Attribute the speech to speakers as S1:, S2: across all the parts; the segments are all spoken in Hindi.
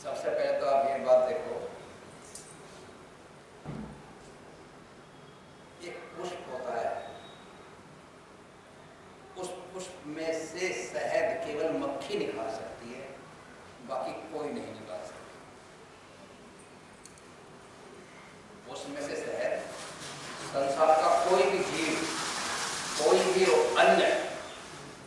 S1: सबसे पहले तो आप ये बात देखो, एक पुष्प होता है, उस पुष्प में से शहद केवल मक्खी निकाल सकती है, बाकी कोई नहीं निकाल सकता। उसमें से शहद संसार का कोई भी जीव, कोई भी अन्य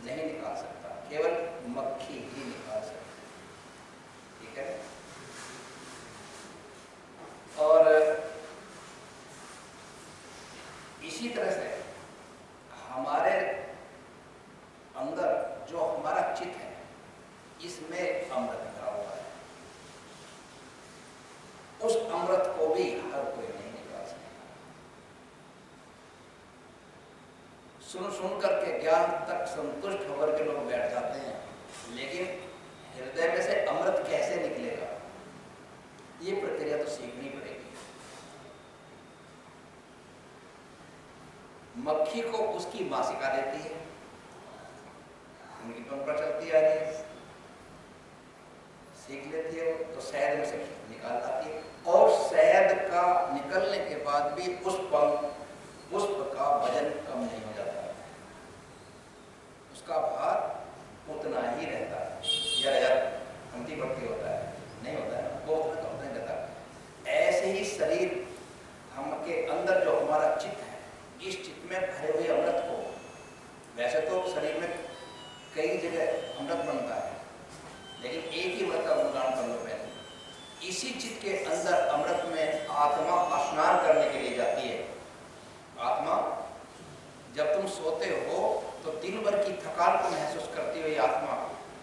S1: नहीं निकाल सकता, केवल मक्खी ही निकाल सकती है। ठीक है। और इसी तरह से हमारे अंदर जो हमारा चित्त है, इसमें अमृत भरा हुआ है। उस अमृत को भी हर कोई नहीं निकाल सकता। सुन करके ज्ञान तक संतुष्ट होकर के लोग बैठ जाते हैं, लेकिन हृदय में से अमृत कैसे निकलेगा, ये प्रक्रिया तो सीखनी पड़ेगी। मक्खी को उसकी मां सिखा देती है, उनकी परंपरा चलती आ रही है, सीख लेती है तो शहद में से निकाल लाती है। और शहद का निकलने के बाद भी पुष्प का वजन कम नहीं हो जाता, उसका भार उतना ही रहता है, या अंति बढ़ती होता है, नहीं होता है, वो उतना कम नहीं रहता। ऐसे ही शरीर हम के अंदर जो हमारा चित्त है, इस चित्त में भरे हुए अमृत को, वैसे तो शरीर में कई जगह अमृत बनता है, लेकिन एक ही अमृत का गुणगान कर लो पहले। इसी चित्त के अंदर अमृत में आत्मा स्नान करने के लिए जाती है। आत्मा जब तुम सोते हो तो दिन भर की थकान को महसूस करती हुई आत्मा,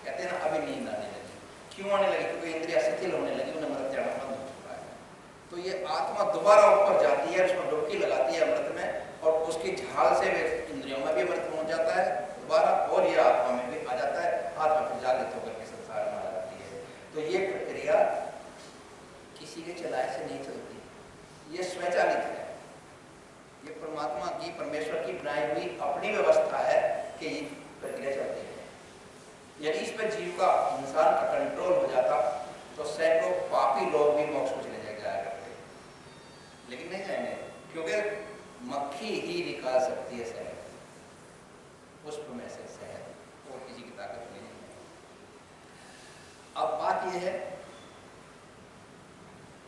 S1: कहते हैं ना, अभी नींद आने लगी। क्यों आने लगी? क्योंकि इंद्रियां शिथिल होने लगी, उन्हें अमृत जाना बंद हो चुका है। तो ये आत्मा दोबारा ऊपर जाती है, उसमें डुबकी लगाती है अमृत में, और उसकी झाल से इंद्रियों में भी अमृत पहुंच जाता है दोबारा, और ये आत्मा में भी आ जाता है। आत्मा फिर जागृत होकर के संसार में आ जाती है। तो ये प्रक्रिया किसी के चलाए से नहीं चलती, ये स्वचालित है। ये परमात्मा की, परमेश्वर की बनाई हुई अपनी व्यवस्था है कि ये प्रक्रिया चलती है। यदि इस पर जीव का, इंसान का कंट्रोल हो जाता तो सैकड़ों पापी लोग भी मोक्ष को चले जाया करते, लेकिन नहीं जाएंगे, क्योंकि मक्खी ही निकाल सकती है शहद, पुष्प में से शहद, और किसी की ताकत नहीं है। अब बात यह है,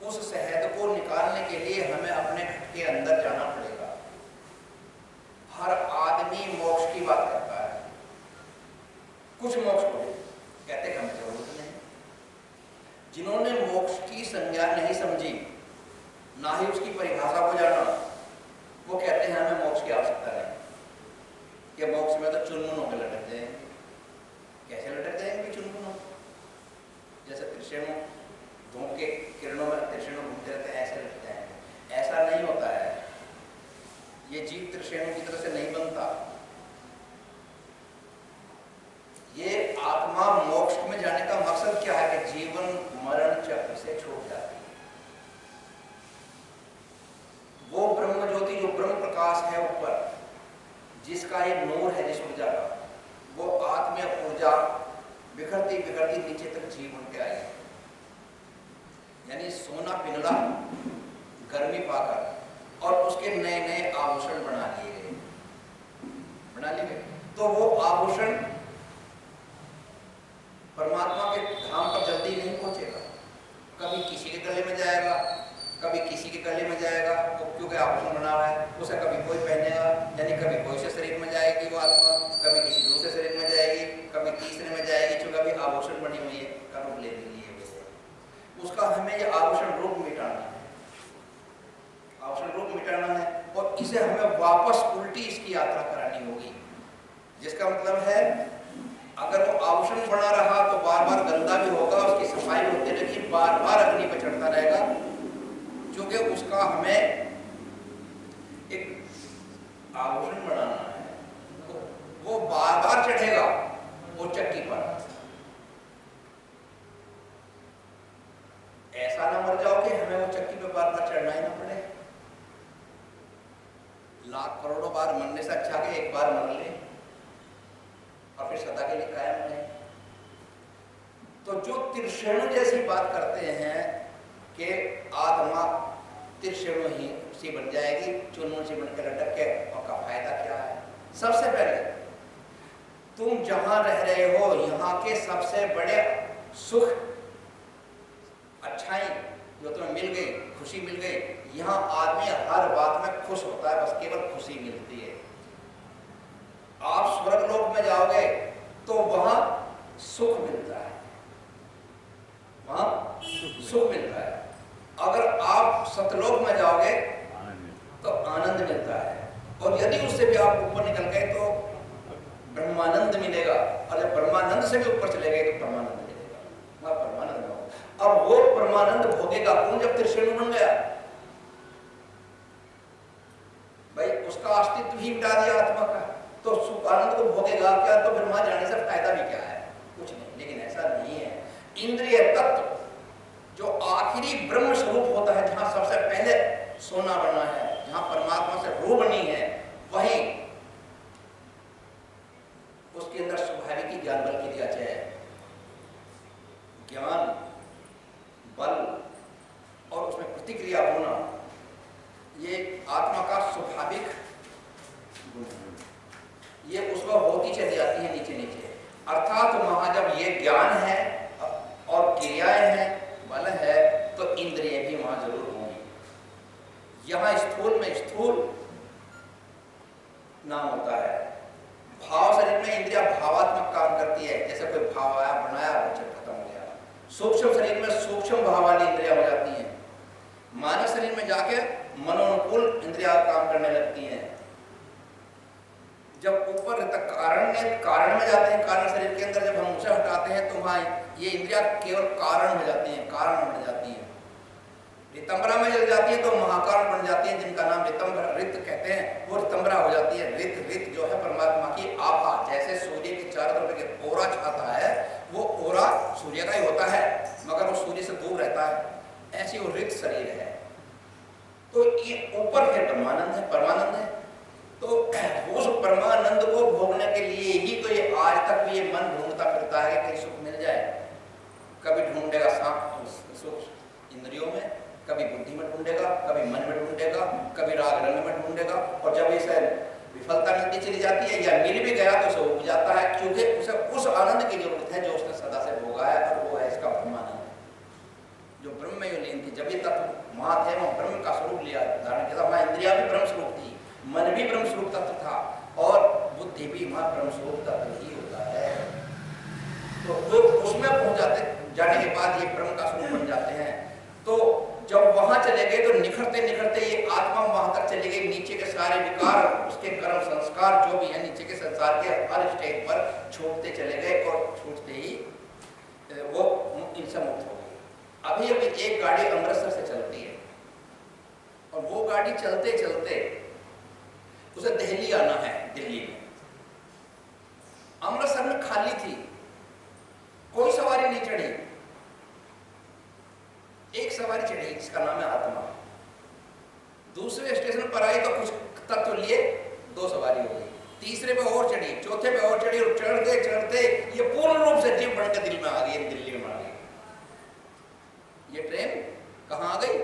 S1: उस शहद को निकालने के लिए हमें अपने घर के अंदर जाना पड़ेगा। हर आदमी मोक्ष की बात करता है, कुछ मोक्ष को कहते हैं हमें जरूरत नहीं। जिन्होंने मोक्ष की संज्ञा नहीं समझी, ना ही उसकी परिभाषा को जाना, वो कहते हैं हमें मोक्ष की आवश्यकता नहीं, कि मोक्ष में तो चुनमुन होकर लटक जाएंगे। कैसे लटक जाएंगे चुनमुन? जैसे त्रिशेणु धूप के किरणों में त्रिशेणु घूमते रहते हैं, ऐसे लटक जाएंगे। ऐसा नहीं होता है, ये जीव त्रिशेणु की तरह से नहीं बनता। ये आत्मा मोक्ष में जाने का मकसद क्या है? कि जीवन मरण चक्र से छूट जाती है। वो ब्रह्म ज्योति, जो ब्रह्म प्रकाश है ऊपर, जिसका ये नूर है, जिस ऊर्जा का, वो आत्मीय ऊर्जा बिखरती बिखरती नीचे तक जीवन के आई, यानी सोना पिघला गर्मी पाकर, और उसके नए नए आभूषण बना लिए गए। तो वो आभूषण परमात्मा के धाम पर जल्दी नहीं पहुंचेगा। कभी किसी के गले में जाएगा, कभी किसी के गले में जाएगा, तो क्योंकि आभूषण बना हुआ है, उसे कभी कोई पहनेगा, यानी कभी कोई से शरीर में जाएगी वो आत्मा, कभी किसी दूसरे शरीर में जाएगी, कभी तीसरे में जाएगी, जो कभी आभूषण बनी हुई है का रूप ले लिए। उसका हमें ये आभूषण रूप मिटाना है, आभूषण रूप मिटाना है, और इसे हमें वापस उल्टी इसकी यात्रा करानी होगी। जिसका मतलब है, अगर वो आभूषण बना रहा तो बार बार गंदा भी होगा, उसकी सफाई होती रहेगी, बार बार अग्नि पर चढ़ता रहेगा, क्योंकि उसका हमें एक आभूषण बनाना है। तो वो बार बार चढ़ेगा वो चक्की पर। ऐसा ना मर जाओ कि हमें वो चक्की पे बार बार चढ़ना ही ना पड़े। लाख करोड़ों बार मरने से अच्छा कि एक बार मर ले और फिर सदा के लिए कायम रहे। तो जो त्रिशेणु जैसी बात करते हैं कि आत्मा त्रिशेणु ही सी बन जाएगी, चूर्ण सी बनकर लटक के, और का फायदा क्या है? सबसे पहले तुम जहां रह रहे हो यहाँ के सबसे बड़े सुख, अच्छाई जो तुम्हें मिल गई, खुशी मिल गई, यहाँ आदमी हर बात में खुश होता है, बस केवल खुशी मिलती है। आप स्वर्ग लोक में जाओगे तो वहां सुख मिलता है, वहां सुख मिलता है। अगर आप सतलोक में जाओगे तो आनंद मिलता है, और यदि उससे भी आप ऊपर निकल गए तो ब्रह्मानंद मिलेगा, और जब ब्रह्मानंद से भी ऊपर चले गए तो परमानंद मिलेगा, वहां परमानंद हो। अब वो परमानंद भोगेगा कौन? जब त्रिशेणु बन गया भाई, उसका अस्तित्व ही मिटा दिया आत्मा का, तो सुख आनंद को भोगेगा क्या? तो फिर वहां जाने से फायदा भी क्या है? कुछ नहीं। लेकिन ऐसा नहीं है। इंद्रिय तत्व जो आखिरी ब्रह्म स्वरूप होता है, जहां सबसे पहले सोना बना है, जहां परमात्मा से रूह बनी है, वही उसके अंदर स्वाभाविक ही ज्ञान बल की दिया जाए। ज्ञान बल और उसमें प्रतिक्रिया होना, ये आत्मा का स्वाभाविक गुण है। ये उसमें होती चली जाती है नीचे नीचे। अर्थात वहां जब ये ज्ञान है और क्रियाएं हैं, बल है, तो इंद्रिय भी वहां जरूर होंगी। यहां स्थूल में स्थूल नाम होता है। भाव शरीर में इंद्रिया भावात्मक काम करती है, जैसे कोई भाव आया, बनाया, बच्चा खत्म हो गया। सूक्ष्म शरीर में सूक्ष्म भाव वाली इंद्रिया हो जाती हैं। मानव शरीर में जाके मनोनुकूल इंद्रिया काम करने लगती हैं। जब ऊपर कारण में जाते हैं, कारण शरीर के अंदर जब हम उसे हटाते हैं तो वहां ये इंद्रिया केवल कारण हो जाती हैं, कारण बन जाती हैं। रितंबरा में जल जाती है तो महाकारण बन जाती है, जिनका नाम रित कहते हैं, वो रितंबरा हो जाती है। रित जो है परमात्मा की आभा, जैसे सूर्य के चारों तरफ के ओरा छाता है, वो ओरा सूर्य का ही होता है, मगर वो सूर्य से दूर रहता है, ऐसी वो रित शरीर है। तो ये ऊपर फिर परमानंद है। तो उस परमानंद को भोगने के लिए ही तो ये आज तक भी ये मन ढूंढता फिरता है कि सुख मिल जाए। कभी ढूंढेगा सुख इंद्रियों में, कभी बुद्धि में ढूंढेगा, कभी मन में ढूंढेगा, कभी राग रंग में ढूंढेगा, और जब इसे विफलता मिलती चली जाती है या मिल भी गया तो उसे उब जाता है, क्योंकि उसे उस आनंद की जरूरत है जो उसने सदा से भोगा है, और वो है इसका परमानंद, जो ब्रह्म में लीन थी। जब ये तत्व वहां थे, वहां ब्रह्म का स्वरूप लिया धारण किया, वहां इंद्रिया भी ब्रह्म स्वरूप थी, मन भी ब्रह्म स्वरूप तत्व था, और बुद्धि भी वहां ब्रह्म स्वरूप तत्व ही होता है। तो वो उसमें पहुंच जाने के बाद ये ब्रह्म का स्वरूप बन जाते हैं। तो जब वहां चले गए तो निखरते निखरते ये आत्मा वहां तक चली गई, नीचे के सारे विकार, उसके कर्म संस्कार जो भी है नीचे के संसार के हर स्टेज पर छूटते चले गए, और छूटते ही वो इनसे मुक्त हो गई। अभी अभी एक गाड़ी अमृतसर से चलती है, और वो गाड़ी चलते चलते उसे दिल्ली आना है। दिल्ली में अमृतसर में खाली थी, कोई सवारी नहीं चढ़ी, एक सवारी चढ़ी जिसका नाम है आत्मा। दूसरे स्टेशन पर आई तो कुछ तत्व लिए, 2 सवारी हो गई, तीसरे पे और चढ़ी, चौथे पे और चढ़ी, और चढ़ते चढ़ते ये पूर्ण रूप से जीव बनकर दिल में आ गई, दिल्ली में आ गई। ये ट्रेन कहाँ आ गई?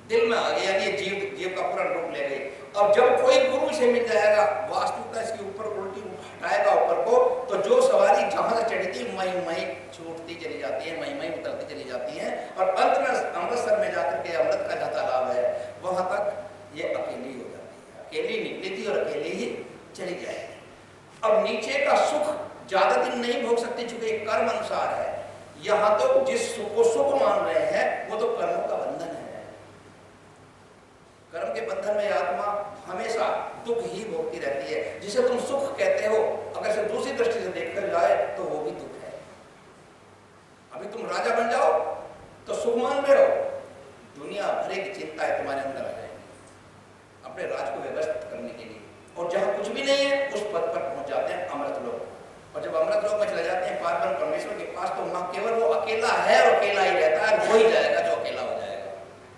S1: दिल में आ गई, यानी जीव का पूरा रूप ले गई। अब जब कोई गुरु से मिल जाएगा, वास्तविकता इसके ऊपर उल्टी हटाएगा ऊपर को, तो जो सवारी जहां से चढ़ी थी मई छूटती चली जाती है, मई उतरती चली जाती है, और अंत में अमृतसर में जाकर के अमृत का जो तालाब है वहां तक ये अकेली हो जाती है। अकेली निकली थी और अकेली ही चली जाएगी। अब नीचे का सुख ज्यादा दिन नहीं भोग सकती, चूंकि एक कर्म अनुसार है। यहाँ तो जिस सुख को सुख मान रहे हैं वो तो कर्मों का बंधन है। कर्म के बंधन में आत्मा हमेशा दुख ही भोगती रहती है। जिसे तुम सुख कहते हो, अगर से दूसरी दृष्टि से देखकर जाए तो वो भी दुख है। अभी तुम राजा बन जाओ तो सुख मान रहे हो, दुनिया भर की चिंता है तुम्हारे अंदर आ जाएगी अपने राज को व्यवस्थित करने के लिए, और जहां कुछ भी नहीं है उस पद पर पहुंच जाते हैं अमृत लोक। और जब अमृत लोक में चले जाते हैं पार परमेश्वर के पास, तो वहां केवल वो अकेला है और अकेला ही रहता है, वो ही जाएगा जो अकेला हो जाएगा।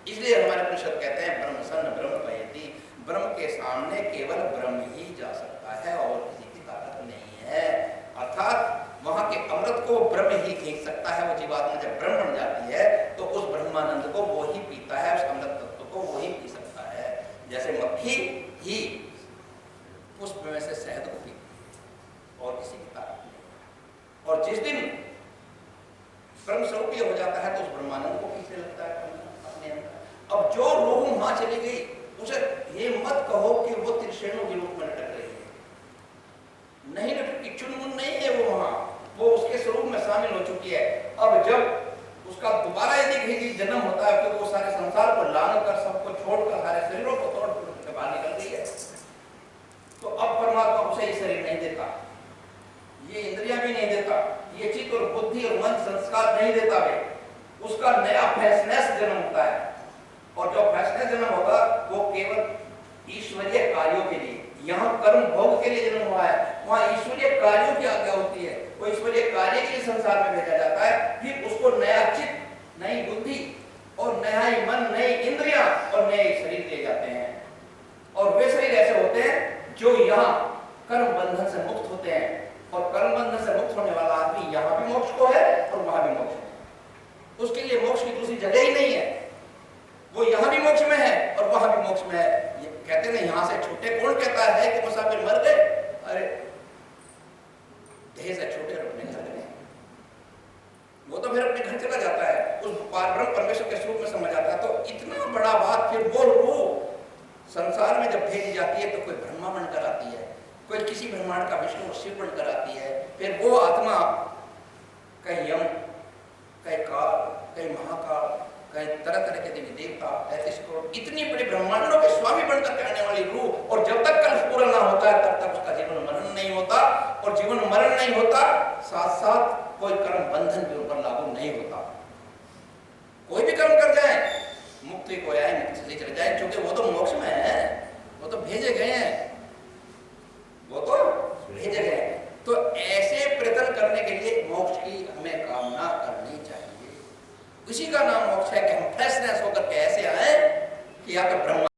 S1: इसलिए हमारे उपनिषद कहते हैं ब्रह्म सन्न ब्रह्म पयति, ब्रह्म के सामने केवल ब्रह्म ही जा सकता है और किसी की ताकत नहीं है। अर्थात वहां के अमृत को ब्रह्म ही खींच सकता है। वो जीवात्मा जब ब्रह्म बन जाती है तो उस ब्रह्मानंद को वो ही पीता है, उस अमृत तत्व को वो ही पी सकता है। जैसे मक्खी ही पुष्प में से शहद को पीती है और किसी की ताकत नहीं। और जिस दिन ब्रह्म स्वरूप हो जाता है तो उस ब्रह्मानंद को पीछे लगता है अपने अंदर। अब जो रूह वहां चली गई उसे ये मत कहो कि वो त्रिशेणु के रूप में लटक रही है, नहीं लटकी, चुनमुन नहीं है वो वहां, वो उसके स्वरूप में शामिल हो चुकी है। अब जब उसका दोबारा यदि कहीं जन्म होता है तो वो सारे संसार को लान कर, सबको छोड़कर, सारे शरीरों को तोड़ के बाहर निकल गई है। तो अब परमात्मा उसे ये शरीर नहीं देता, ये इंद्रियां भी नहीं देता, ये चित्त और बुद्धि और मन संस्कार नहीं देता वे, उसका नया फैसनेस जन्म होता है। और जो फैसनेस जन्म होगा वो केवल ईश्वरीय कार्यों के लिए, यहाँ कर्म भोग के लिए जन्म हुआ है, वहाँ ईश्वरीय कार्यों की आज्ञा होती है, वो ईश्वरीय कार्य के लिए संसार में भेजा जाता है। फिर उसको नया चित्त, नई बुद्धि और नया ही मन, नई इंद्रियां और नए शरीर दिए जाते हैं। और वे शरीर ऐसे होते हैं जो यहाँ कर्म बंधन से मुक्त होते हैं। और कर्म बंधन से मुक्त होने वाला आदमी यहाँ भी मोक्ष को है और वहां भी मोक्ष है। उसके लिए मोक्ष की दूसरी जगह ही नहीं है, वो यहाँ भी मोक्ष में है और वहां भी मोक्ष में है। ये कहते हैं यहाँ से छूटे, कौन कहता है कि मुसाफिर मर गए? अरे देह से छूटे और अपने घर गए, वो तो फिर अपने घर चला जाता है, उस पारब्रह्म परमेश्वर के स्वरूप में समझ आता है। तो इतना बड़ा बात, फिर वो रूह संसार में जब भेजी जाती है तो कोई ब्रह्मा बनकर आती है, कोई किसी ब्रह्मांड का विष्णु और शिव बनकर आती है। फिर वो आत्मा कहीं यम, कहीं काल, कहीं महाकाल, कहीं तरह तरह के देवी देवता, 35 करोड़ इतनी बड़ी ब्रह्मांडों के स्वामी बनकर के आने वाली रूह। और जब तक कल्प पूरा ना होता है तब तक उसका जीवन मरण नहीं होता, और जीवन मरण नहीं होता साथ साथ कोई कर्म बंधन भी उन पर लागू नहीं होता। कोई भी कर्म कर जाए, मुक्ति को आए, मुक्ति से चले जाए, क्योंकि वो तो मोक्ष में है, वो तो भेजे गए हैं, वो तो भेजे गए हैं। तो ऐसे प्रयत्न करने के लिए मोक्ष की हमें कामना करनी चाहिए। इसी का नाम मोक्ष है कि हम फ्रेशनेस होकर के ऐसे आए कि या तो ब्रह्मा